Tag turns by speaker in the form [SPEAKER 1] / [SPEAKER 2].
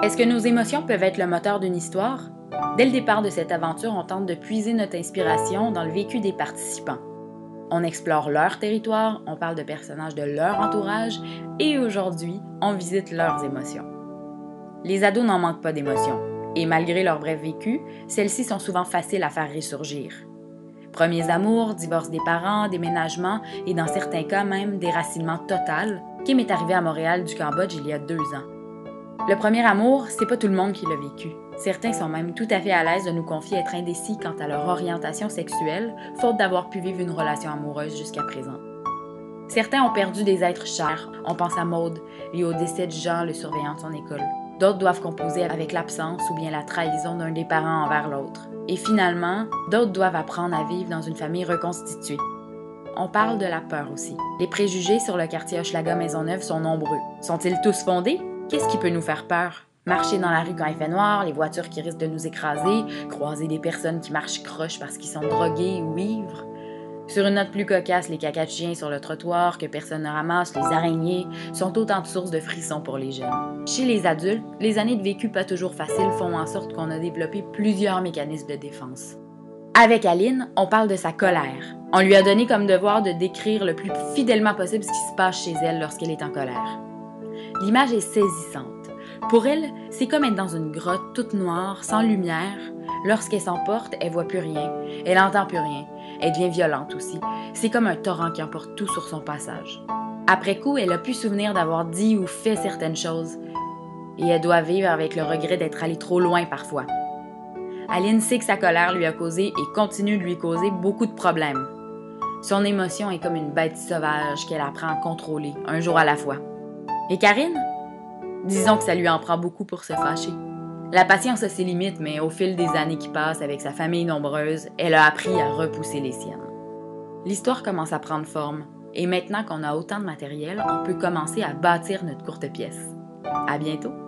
[SPEAKER 1] Est-ce que nos émotions peuvent être le moteur d'une histoire? Dès le départ de cette aventure, on tente de puiser notre inspiration dans le vécu des participants. On explore leur territoire, on parle de personnages de leur entourage et aujourd'hui, on visite leurs émotions. Les ados n'en manquent pas d'émotions et malgré leur bref vécu, celles-ci sont souvent faciles à faire ressurgir. Premiers amours, divorce des parents, déménagement et dans certains cas même déracinement total. Kim est arrivée à Montréal du Cambodge il y a 2 ans. Le premier amour, c'est pas tout le monde qui l'a vécu. Certains sont même tout à fait à l'aise de nous confier être indécis quant à leur orientation sexuelle, faute d'avoir pu vivre une relation amoureuse jusqu'à présent. Certains ont perdu des êtres chers, on pense à Maude, lié au décès de Jean, le surveillant de son école. D'autres doivent composer avec l'absence ou bien la trahison d'un des parents envers l'autre. Et finalement, d'autres doivent apprendre à vivre dans une famille reconstituée. On parle de la peur aussi. Les préjugés sur le quartier Hochelaga-Maisonneuve sont nombreux. Sont-ils tous fondés? Qu'est-ce qui peut nous faire peur? Marcher dans la rue quand il fait noir, les voitures qui risquent de nous écraser, croiser des personnes qui marchent croche parce qu'ils sont drogués ou ivres. Sur une note plus cocasse, les cacas de chiens sur le trottoir que personne ne ramasse, les araignées, sont autant de sources de frissons pour les jeunes. Chez les adultes, les années de vécu pas toujours faciles font en sorte qu'on a développé plusieurs mécanismes de défense. Avec Aline, on parle de sa colère. On lui a donné comme devoir de décrire le plus fidèlement possible ce qui se passe chez elle lorsqu'elle est en colère. L'image est saisissante. Pour elle, c'est comme être dans une grotte toute noire, sans lumière. Lorsqu'elle s'emporte, elle voit plus rien, elle n'entend plus rien. Elle devient violente aussi. C'est comme un torrent qui emporte tout sur son passage. Après coup, elle a pu souvenir d'avoir dit ou fait certaines choses. Et elle doit vivre avec le regret d'être allée trop loin parfois. Aline sait que sa colère lui a causé et continue de lui causer beaucoup de problèmes. Son émotion est comme une bête sauvage qu'elle apprend à contrôler, un jour à la fois. Et Karine? Disons que ça lui en prend beaucoup pour se fâcher. La patience a ses limites, mais au fil des années qui passent avec sa famille nombreuse, elle a appris à repousser les siennes. L'histoire commence à prendre forme, et maintenant qu'on a autant de matériel, on peut commencer à bâtir notre courte pièce. À bientôt!